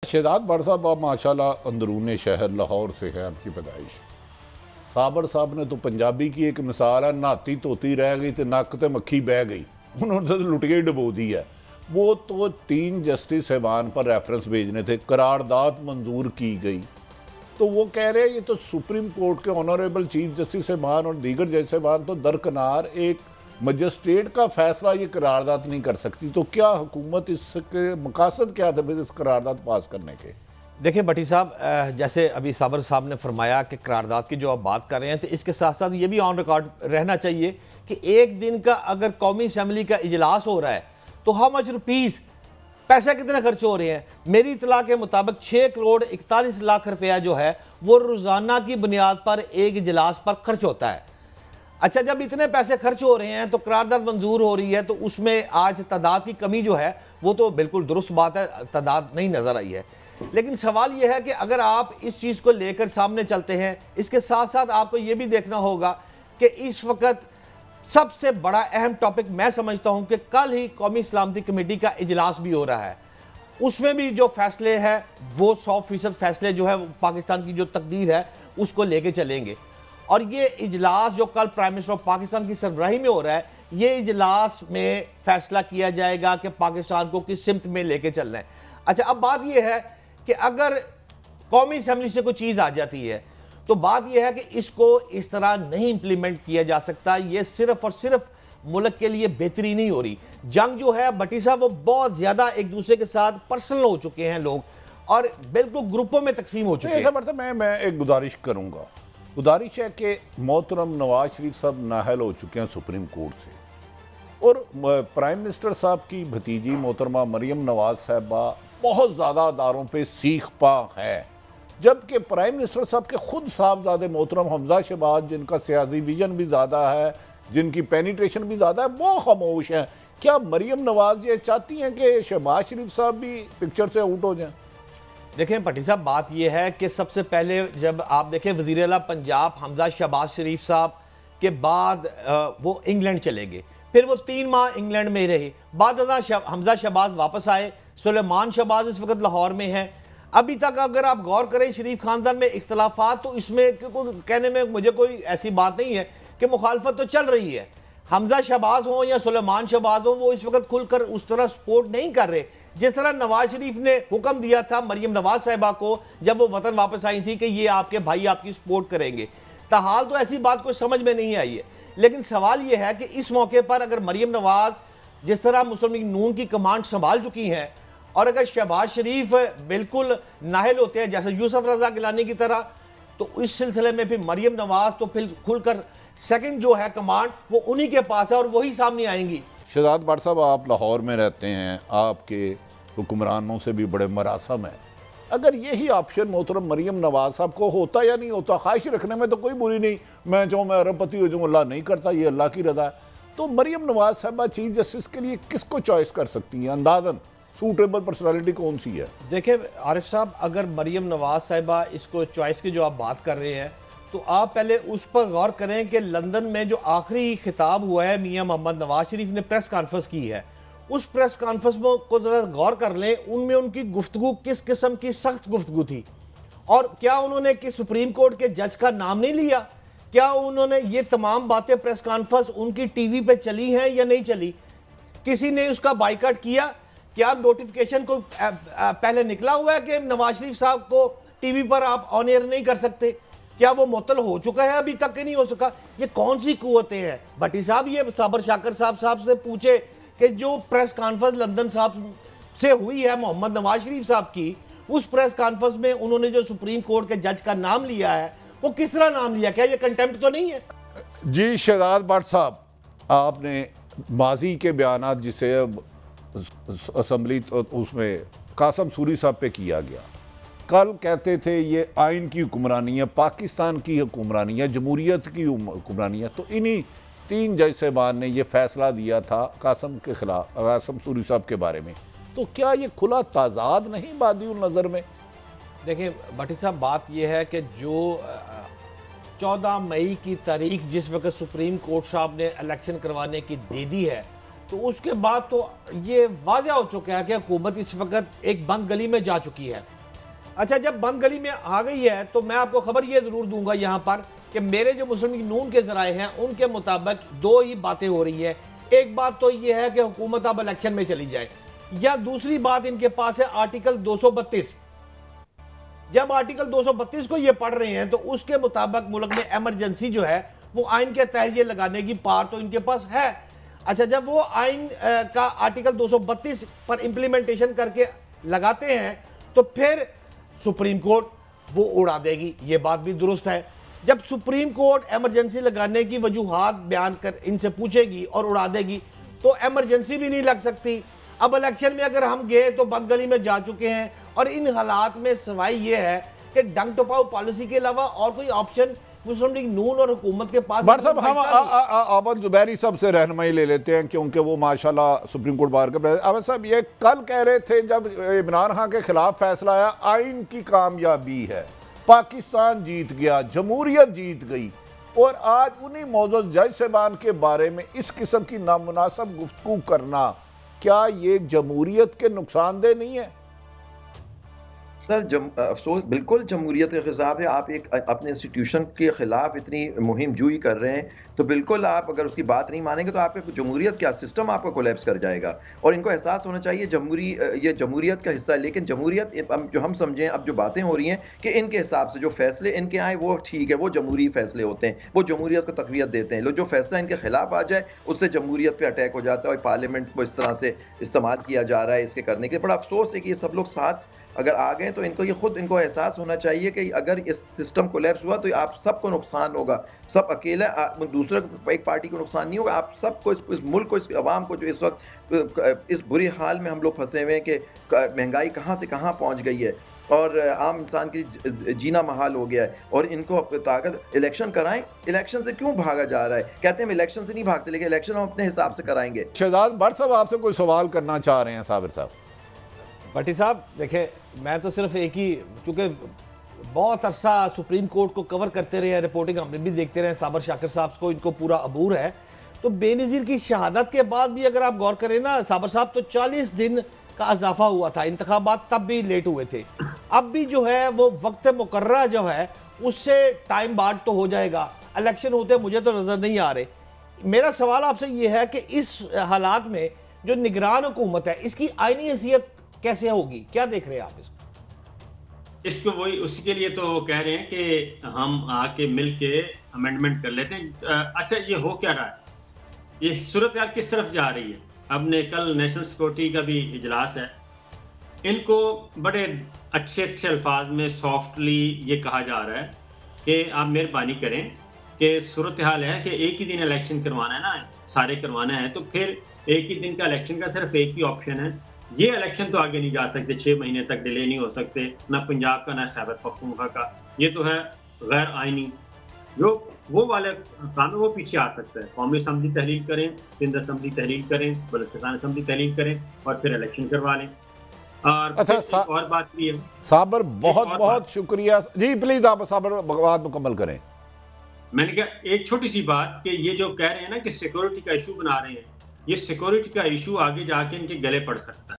शहजाद भट्ट साहब आप माशाल्लाह अंदरून शहर लाहौर से है आपकी पैदाइश। साबर साहब ने तो पंजाबी की एक मिसाल है, नहाती धोती रह गई तो नक ते मक्खी बह गई, उन्होंने तो लुटिया डबो दी है। वो तो 3 जस्टिस साहबान पर रेफरेंस भेजने थे, करारदाद मंजूर की गई, तो वो कह रहे हैं ये तो सुप्रीम कोर्ट के ऑनरेबल चीफ जस्टिस साहबान और दीगर जज साहबान तो दरकिनार एक मजिस्ट्रेट का फैसला ये करारदाद नहीं कर सकती। तो क्या हुकूमत इसके मकासद क्या थे इस करारदाद पास करने के? देखिए भट्टी साहब, जैसे अभी साबर साहब ने फरमाया कि करारदाद की जो आप बात कर रहे हैं, तो इसके साथ साथ ये भी ऑन रिकॉर्ड रहना चाहिए कि एक दिन का अगर कौमी असम्बली का इजलास हो रहा है तो हाउ मच रुपीज़, पैसे कितने खर्च हो रहे हैं। मेरी इतला के मुताबिक 6 करोड़ 41 लाख रुपया जो है वो रोज़ाना की बुनियाद पर एक इजलास पर खर्च होता है। अच्छा, जब इतने पैसे खर्च हो रहे हैं तो करारदाद मंजूर हो रही है, तो उसमें आज तादाद की कमी जो है वो तो बिल्कुल दुरुस्त बात है, तादाद नहीं नज़र आई है। लेकिन सवाल यह है कि अगर आप इस चीज़ को लेकर सामने चलते हैं, इसके साथ साथ आपको ये भी देखना होगा कि इस वक्त सबसे बड़ा अहम टॉपिक मैं समझता हूं कि कल ही कौमी सलामती कमेटी का इजलास भी हो रहा है। उसमें भी जो फैसले हैं वो 100% फैसले जो है पाकिस्तान की जो तकदीर है उसको लेके चलेंगे। और ये इजलास जो कल प्राइम मिनिस्टर ऑफ पाकिस्तान की सरबराही में हो रहा है, ये इजलास में फैसला किया जाएगा कि पाकिस्तान को किस सिमत में लेके चलना है। अच्छा, अब बात यह है कि अगर कौमी असम्बली से कोई चीज़ आ जाती है तो बात यह है कि इसको इस तरह नहीं इंप्लीमेंट किया जा सकता। ये सिर्फ और सिर्फ मुल्क के लिए बेहतरी नहीं हो रही। जंग जो है भट्टी साहब वो बहुत ज़्यादा एक दूसरे के साथ पर्सनल हो चुके हैं लोग, और बिल्कुल ग्रुपों में तकसीम हो चुके हैं। मतलब मैं एक गुजारिश करूंगा, गुजारिश है कि मोहतरम नवाज शरीफ साहब नाहल हो चुके हैं सुप्रीम कोर्ट से, और प्राइम मिनिस्टर साहब की भतीजी मोहतरमा मरियम नवाज साहबा बहुत ज़्यादा अदारों पे सीख पा है, जबकि प्राइम मिनिस्टर साहब के खुद साहबजादे मोहतरम हमजा शहबाज, जिनका सियासी विजन भी ज़्यादा है, जिनकी पेनिट्रेशन भी ज़्यादा है, वो खामोश हैं। क्या मरियम नवाज ये चाहती हैं कि शहबाज शरीफ साहब भी पिक्चर से आउट हो जाएं? देखें भट्टी साहब, बात यह है कि सबसे पहले जब आप देखें वज़ीर आला पंजाब हमजा शहबाज शरीफ साहब के बाद वो इंग्लैंड चले गए, फिर वो 3 माह इंग्लैंड में रहे, बाद हमजा शहबाज वापस आए, सुलेमान शहबाज इस वक्त लाहौर में है। अभी तक अगर आप गौर करें शरीफ खानदान में इख्तलाफात, तो इसमें कहने में मुझे कोई ऐसी बात नहीं है कि मुखालफत तो चल रही है। हमजा शहबाज हो या सुलेमान शहबाज हो, वो इस वक्त खुलकर उस तरह सपोर्ट नहीं कर रहे जिस तरह नवाज शरीफ ने हुक्म दिया था मरियम नवाज साहिबा को जब वो वतन वापस आई थी कि ये आपके भाई आपकी सपोर्ट करेंगे। ताहाल तो ऐसी बात कोई समझ में नहीं आई है। लेकिन सवाल ये है कि इस मौके पर अगर मरियम नवाज जिस तरह मुस्लिम लीग नून की कमांड संभाल चुकी हैं, और अगर शहबाज शरीफ बिल्कुल नाहल होते हैं जैसे यूसुफ रजा गिलानी की तरह, तो इस सिलसिले में फिर मरियम नवाज तो फिर खुलकर सेकंड जो है कमांड वो उन्हीं के पास है और वही सामने आएंगी। शहजाद भट्ट साहब, आप लाहौर में रहते हैं, आपके हुक्मरानों से भी बड़े मरासम है। अगर यही ऑप्शन मोहतरम मरियम नवाज साहब को होता या नहीं होता, ख्वाहिश रखने में तो कोई बुरी नहीं, मैं चाहूँ मैं अरबपति हो जाऊँ, अल्लाह नहीं करता, ये अल्लाह की रजा है, तो मरियम नवाज साहबा चीफ जस्टिस के लिए किसको चॉइस कर सकती हैं? अंदाजन सूटेबल पर्सनालिटी कौन सी है? देखिए आरिफ साहब, अगर मरियम नवाज साहिबा इसको चॉइस की जो आप बात कर रहे हैं, तो आप पहले उस पर गौर करें कि लंदन में जो आखिरी खिताब हुआ है मियां मोहम्मद नवाज शरीफ ने प्रेस कॉन्फ्रेंस की है, उस प्रेस कॉन्फ्रेंस में को जरा गौर कर लें, उनमें उनकी गुफ्तगू किस किस्म की सख्त गुफ्तगू थी। और क्या उन्होंने कि सुप्रीम कोर्ट के जज का नाम नहीं लिया? क्या उन्होंने ये तमाम बातें प्रेस कॉन्फ्रेंस उनकी टीवी पे चली हैं या नहीं चली? किसी ने उसका बाइकआउट किया? क्या नोटिफिकेशन को पहले निकला हुआ है कि नवाज शरीफ साहब को टीवी पर आप ऑन एयर नहीं कर सकते? क्या वो मुअत्तल हो चुका है अभी तक कि नहीं हो सका? ये कौन सी कुव्वतें हैं भट्टी साहब? ये साबर शाकर साहब से पूछे कि जो प्रेस कॉन्फ्रेंस लंदन साहब से हुई है मोहम्मद नवाज शरीफ साहब की, उस प्रेस कॉन्फ्रेंस में उन्होंने जो सुप्रीम कोर्ट के जज का नाम लिया है वो किस तरह नाम लिया? क्या ये कंटेम्प्ट तो नहीं है? जी शहजाद भट्ट साहब, आपने माजी के बयानात जिसे असम्बली उसमें कासम सूरी साहब पे किया गया, कल कहते थे ये आइन की हुक्मरानी है, पाकिस्तान की हुक्मरानी है, जमहूरियत की हुक्मरानी है, तो इन्हीं 3 जज साहबान ने ये फैसला दिया था कासम के खिलाफ, कासम सूरी साहब के बारे में, तो क्या ये खुला ताजाद नहीं बादिउल नज़र में? देखिए भट्टी साहब, बात यह है कि जो 14 मई की तारीख जिस वक्त सुप्रीम कोर्ट साहब ने इलेक्शन करवाने की दे दी है, तो उसके बाद तो ये वाज़ह हो चुका है कि हुकूमत इस वक्त एक बंद गली में जा चुकी है। अच्छा, जब बंद गली में आ गई है तो मैं आपको खबर ये ज़रूर दूंगा यहाँ पर कि मेरे जो मुस्लिम लीग नून के ज़राए हैं उनके मुताबिक दो ही बातें हो रही है। एक बात तो ये है कि हुकूमत अब इलेक्शन में चली जाए, या दूसरी बात इनके पास है आर्टिकल 232। जब आर्टिकल 232 को ये पढ़ रहे हैं तो उसके मुताबिक मुल्क में एमरजेंसी जो है वो आइन के तहत ये लगाने की पावर तो इनके पास है। अच्छा, जब वो आइन का आर्टिकल 232 पर इंप्लीमेंटेशन करके लगाते हैं तो फिर सुप्रीम कोर्ट वो उड़ा देगी, ये बात भी दुरुस्त है। जब सुप्रीम कोर्ट एमरजेंसी लगाने की वजूहात बयान कर इनसे पूछेगी और उड़ा देगी तो एमरजेंसी भी नहीं लग सकती। अब इलेक्शन में अगर हम गए तो बंद गली में जा चुके हैं, और इन हालात में सवाई ये है कि डंग टपाओ पॉलिसी के अलावा और कोई ऑप्शन मुस्लिम लीग नून और हुकूमत के पास। साहब, हम अहमद जुबैरी साहब से रहनुमाई ले लेते हैं क्योंकि वो माशाल्लाह सुप्रीम कोर्ट बार के प्रेसिडेंट। अहमद साहब, ये कल कह रहे थे जब इमरान खान के खिलाफ फैसला आया, आइन की कामयाबी है, पाकिस्तान जीत गया, जमहूरियत जीत गई, और आज उन्हीं मौजूद जज साहबान के बारे में इस किस्म की नामुनासिब गुफ्तगू करना, क्या ये जमहूरियत के नुकसानदेह नहीं है? सर, अफसोस बिल्कुल जमहूरियत के खिलाफ है। आप एक अपने इंस्टीट्यूशन के खिलाफ इतनी मुहिम जुई कर रहे हैं तो बिल्कुल आप अगर उसकी बात नहीं मानेंगे तो आपका जमहूरियत क्या सिस्टम आपका कोलैप्स कर जाएगा। और इनको एहसास होना चाहिए ये जमहूरियत का हिस्सा है, लेकिन जमहूरियत जो हम समझें, अब जो बातें हो रही हैं कि इनके हिसाब से जो फैसले इनके आए वो ठीक है, वो जमहूरी फैसले होते हैं, वो जमहूरियत को तक़वियत देते हैं। जो फैसला इनके खिलाफ आ जाए उससे जमहूरियत पर अटैक हो जाता है और पार्लियामेंट को इस तरह से इस्तेमाल किया जा रहा है इसके करने के। बड़ा अफसोस है कि ये सब लोग साथ अगर आ गए तो इनको एहसास होना चाहिए कि अगर इस सिस्टम कोलैप्स हुआ तो आप सबको नुकसान होगा। सब अकेला दूसरे एक पार्टी को नुकसान नहीं होगा, आप सबको, इस मुल्क को, इस अवाम को जो इस वक्त इस बुरी हाल में हम लोग फंसे हुए हैं कि महंगाई कहाँ से कहाँ पहुँच गई है और आम इंसान की जीना महाल हो गया है। और इनको ताकत इलेक्शन कराएं। इलेक्शन से क्यों भागा जा रहा है? कहते हैं हम इलेक्शन से नहीं भागते, लेकिन इलेक्शन हम अपने हिसाब से कराएंगे। शहजाद भट्ट साहब आपसे कोई सवाल करना चाह रहे हैं? साबिर साहब। भट्टी साहब, देखें, मैं तो सिर्फ एक ही, चूँकि बहुत अरसा सुप्रीम कोर्ट को कवर करते रहे हैं, रिपोर्टिंग हम भी देखते रहे, साबर शाकिर साहब को इनको पूरा अबूर है। तो बेनज़ीर की शहादत के बाद भी अगर आप गौर करें ना साबर साहब, तो 40 दिन का इजाफा हुआ था, इंतखाबात तब भी लेट हुए थे। अब भी जो है वो वक्त मुकर्ररा जो है उससे टाइम बाद तो हो जाएगा, इलेक्शन होते मुझे तो नज़र नहीं आ रहे। मेरा सवाल आपसे ये है कि इस हालात में जो निगरान हुकूमत है इसकी आईनी हैसियत कैसे होगी? क्या देख रहे हैं आप इसको? वही उसी के लिए तो कह रहे हैं कि हम आके मिल के अमेंडमेंट कर लेते हैं। अच्छा, ये हो क्या रहा है? ये सूरत हाल किस तरफ जा रही है? हमने कल नेशनल सिक्योरिटी का भी इजलास है, इनको बड़े अच्छे अच्छे अल्फाज में सॉफ्टली ये कहा जा रहा है कि आप मेहरबानी करें कि सूरत हाल है कि एक ही दिन इलेक्शन करवाना है ना, सारे करवाना है, तो फिर एक ही दिन का इलेक्शन का सिर्फ एक ही ऑप्शन है। ये इलेक्शन तो आगे नहीं जा सकते, 6 महीने तक डिले नहीं हो सकते, ना पंजाब का ना खैबर पख्तूनख्वा का। ये तो है गैर आइनी, जो वो वाले काम है वो पीछे आ सकता है। कौमी असम्बली तहलील करें, सिंध असम्बली तहलील करें, बलूचिस्तान असम्बली तहलील करें और फिर इलेक्शन करवा लें। और अच्छा, और बात भी है साबर, बहुत बहुत शुक्रिया जी। प्लीज आप साबर बात मुकम्मल करें। मैंने कहा एक छोटी सी बात कि ये जो कह रहे हैं ना कि सिक्योरिटी का इशू बना रहे हैं, ये सिक्योरिटी का इशू आगे जाके इनके गले पड़ सकता है।